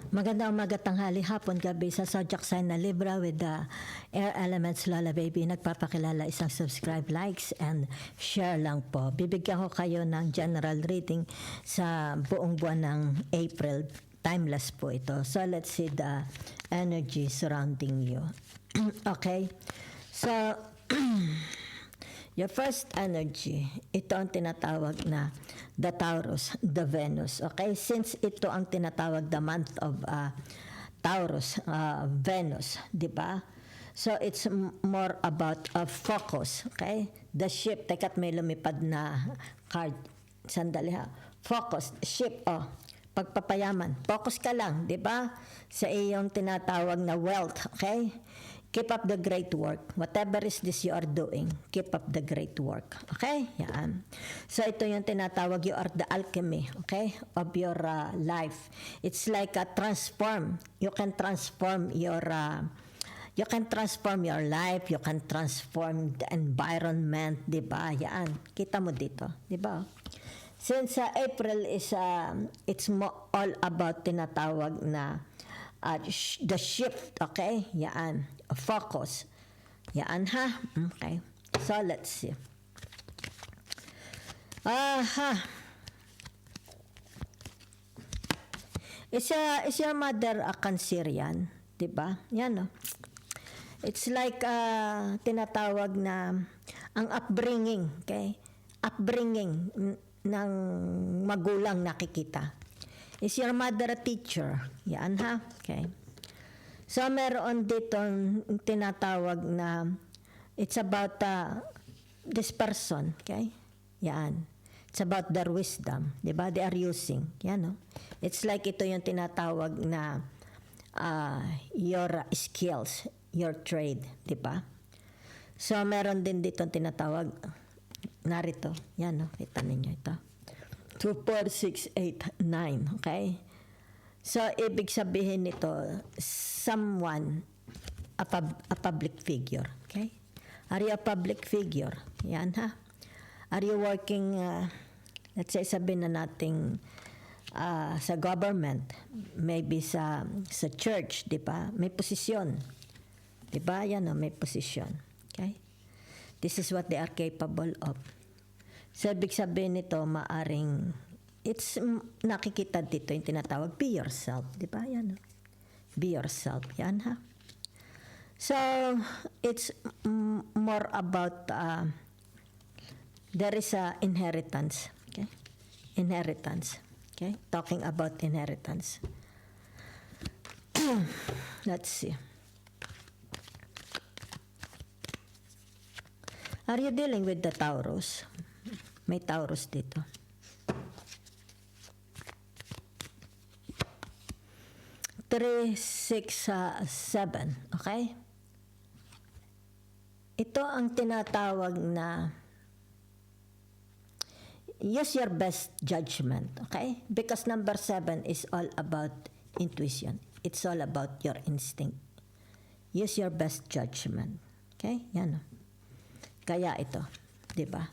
Magandang umaga, tanghali, hapon, gabi sa Zodiac Sign na Libra with the Air Elements Lola Baby. Nagpapakilala, isang subscribe, likes, and share lang po. Bibigyan ko kayo ng general reading sa buong buwan ng April. Timeless po ito. So let's see the energy surrounding you. Okay? So, your first energy, ito ang tinatawag na the Taurus, the Venus. Okay? Since ito ang tinatawag the month of Taurus, Venus, di ba? So, it's more about focus. Okay? The ship, teka't may lumipad na card. Sandali ha. Focus, ship, pagpapayaman. Focus ka lang, di ba? Sa iyong tinatawag na wealth. Okay? Keep up the great work. Whatever is this you are doing, keep up the great work. Okay? Yan. So, ito yung tinatawag, you are the alchemy, okay, of your life. It's like a transform. You can transform your life, you can transform the environment, di ba? Yan. Kita mo dito, di ba? Since April is, it's all about tinatawag na the shift, okay? Yan. Focus. Yan ha. Okay. So, let's see. Is your mother a Cancerian? Diba? Yan, no? It's like tinatawag na ang upbringing, okay? Upbringing ng magulang nakikita. Is your mother a teacher? Yan ha. Okay. So, meron dito tinatawag na it's about this person, okay? Yan. It's about their wisdom, di ba? They are using. Yan, no? It's like ito yung tinatawag na your skills, your trade, di ba? So, meron din dito tinatawag, narito. Yan, no? Kita ninyo ito. 2, 4, 6, 8, 9, okay? So, ibig sabihin nito, someone, a public figure, okay? Are you a public figure? Yan ha. Are you working, let's say, sabihin na natin, sa government, maybe sa church, di ba? May posisyon. Di ba? Yan o, may posisyon. Okay? This is what they are capable of. So, ibig sabihin nito, maaring, it's nakikita dito yung tinatawag, be yourself. Di ba? Yan. Be yourself. Yan ha. So, it's more about, there is a inheritance. Okay? Inheritance. Okay? Talking about inheritance. Let's see. Are you dealing with the Taurus? May Taurus dito. 3, 6, 7. Okay? Ito ang tinatawag na use your best judgment. Okay? Because number 7 is all about intuition. It's all about your instinct. Use your best judgment. Okay? Yan. Kaya ito. Diba?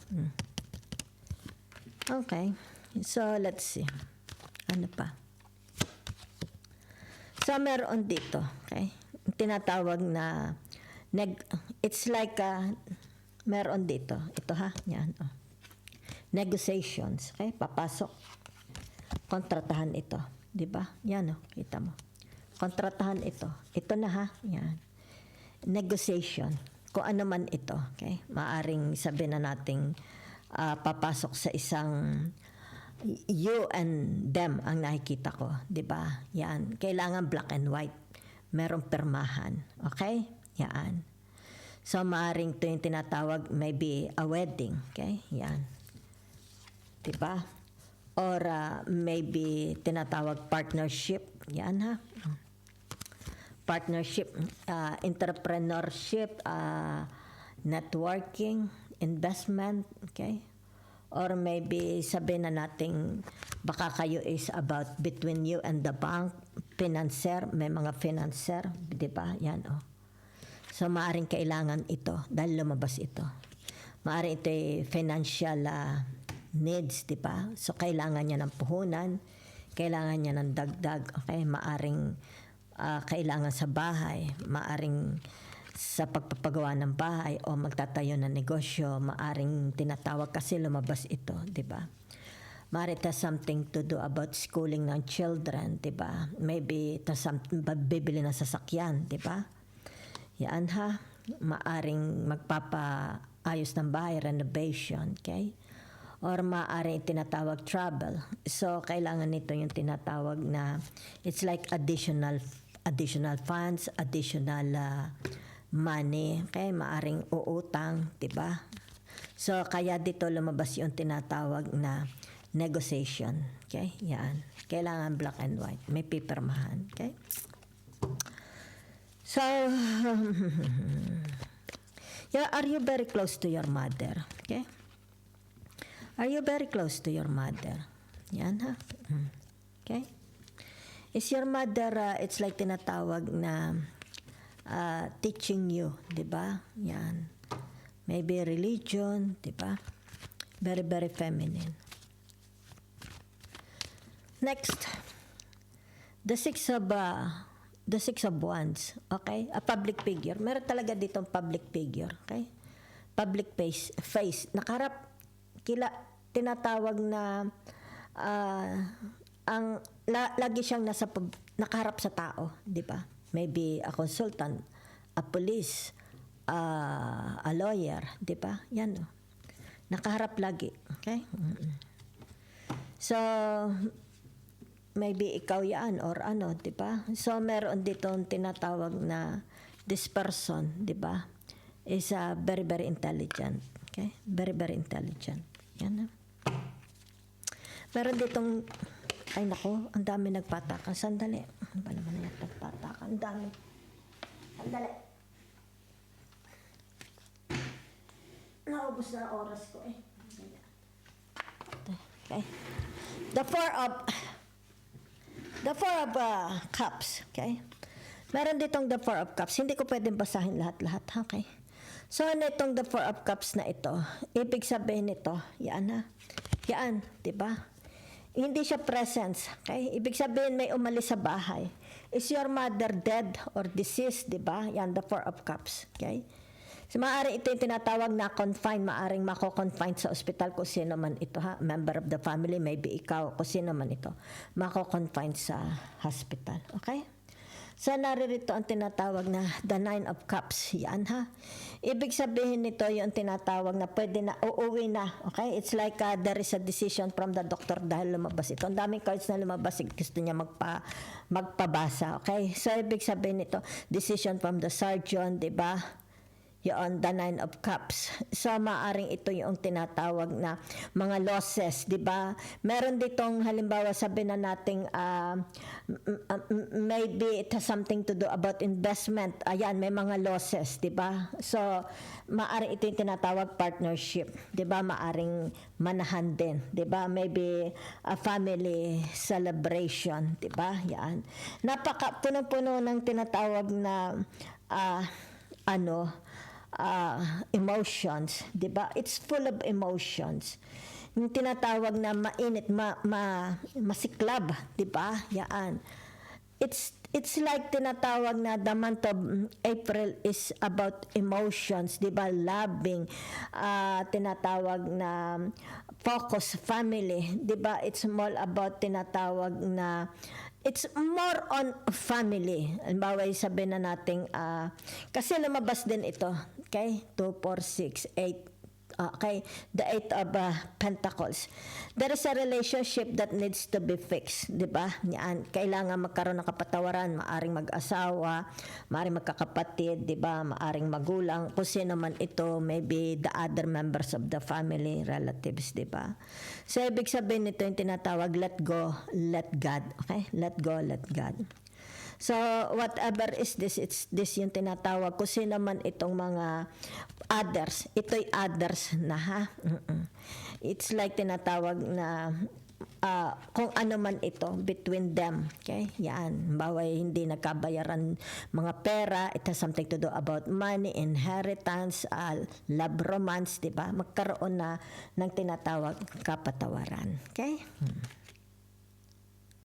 Okay. So, let's see. Ano pa? So, meron dito, okay? Tinatawag na, it's like, meron dito. Ito ha, yan. Oh. Negotiations, okay? Papasok. Kontratahan ito. Diba? Yan, oh. Kita mo. Kontratahan ito. Ito na ha, yan. Negotiation. Kung ano man ito, okay? Maaring sabihin na nating papasok sa isang you and them ang nakikita ko, 'di ba? Yan, kailangan black and white. Merong permahan, okay? Yan. So maaring 'to yung tinatawag maybe a wedding, okay? Yan. 'Di ba? Or maybe tinatawag partnership, yan ha. Partnership, entrepreneurship, networking, investment, okay? Or maybe sabihin na natin baka kayo is about between you and the bank, financer, may mga financer, di ba? Yan, oh. So, maaring kailangan ito dahil lumabas ito. Maaring ito ay financial needs, di ba? So, kailangan niya ng puhunan, kailangan niya ng dagdag, okay? Maaring kailangan sa bahay, maaring sa pagpapagawa ng bahay o magtatayo ng negosyo, maaring tinatawag kasi lumabas ito, di ba? Maaari it has something to do about schooling ng children, di ba? Maybe it has something, bibili ng sasakyan, di ba? Yan ha, maaring magpapaayos ng bahay, renovation, okay? Or maaring tinatawag travel. So, kailangan nito yung tinatawag na it's like additional funds, additional money, okay? Maaring uutang, diba? So, kaya dito lumabas yung tinatawag na negotiation, okay? Yan. Kailangan black and white. May pipirmahan, okay? So, yeah, are you very close to your mother, okay? Are you very close to your mother? Yan ha. Okay? Is your mother, it's like tinatawag na teaching you, di ba? Yan. Maybe religion, di ba? Very, very feminine. Next, the six of wands, okay? A public figure. Meron talaga ditong public figure, okay? Public face. Nakaharap tinatawag na lagi siyang nakaharap sa tao, di ba? Maybe a consultant, a police, a lawyer, di ba? Yan, no? Nakaharap lagi, okay? So, maybe ikaw yan or ano, di ba? So, meron ditong tinatawag na this person, di ba? Is very, very intelligent, okay? Very, very intelligent. Yan na. Meron ditong, ay nako, ang dami nagpatakan. Sandali. Ano ba naman yung nagpatakan? Ang dami. Sandali. Naubos na oras ko eh. Okay. The four of cups. Okay. Meron ditong the four of cups. Hindi ko pwedeng basahin lahat-lahat. Okay. So, ano itong the four of cups na ito? Ibig sabihin nito, yan ha. Yan, di ba? Hindi siya presence, okay? Ibig sabihin may umalis sa bahay. Is your mother dead or deceased, di ba? Yan, the four of cups, okay? So, maaari ito yung tinatawag na confine, maaring mako-confine sa ospital kung sino man ito, ha? Member of the family, maybe ikaw, kung sino man ito. Mako-confine sa hospital, okay? So, naririto ang tinatawag na the nine of cups. Yan ha. Ibig sabihin nito yung tinatawag na pwede na uuwi na. Okay? It's like there is a decision from the doctor dahil lumabas ito. Ang daming cards na lumabas. Gusto niya magpabasa. Okay? So, ibig sabihin nito, decision from the surgeon, di ba? Yun, the nine of cups. So, maaring ito yung tinatawag na mga losses, di ba? Meron ditong, halimbawa, sabi na nating, maybe it has something to do about investment. Ayan, may mga losses, di ba? So, maaring ito yung tinatawag partnership, di ba? Maaring manahan din, di ba? Maybe a family celebration, di ba? Yan. Puno-puno ng tinatawag na, emotions, di ba? It's full of emotions. Yung tinatawag na mainit, masiklab, di ba? Yan. It's like tinatawag na the month of April is about emotions, di ba? Loving, tinatawag na focus, family, di ba? It's more about tinatawag na it's more on family. Halimbawa, sabihin na natin, kasi lumabas din ito, okay? 2, 4, 6, 8. Okay, the Eight of Pentacles. There is a relationship that needs to be fixed, di ba? Yan, kailangan magkaroon ng kapatawaran, maaring mag-asawa, maaring magkakapatid, di ba? Maaring magulang, kung sino man ito, maybe the other members of the family, relatives, di ba? So, ibig sabihin nito yung tinatawag, let go, let God. Okay? Let go, let God. So, whatever is this, it's this yung tinatawag. Kung sino man itong mga others, ito'y others na ha. It's like tinatawag na kung ano man ito between them. Okay? Yan. Baway hindi nagkabayaran mga pera. It has something to do about money, inheritance, love, romance, diba? Magkaroon na ng tinatawag kapatawaran. Okay?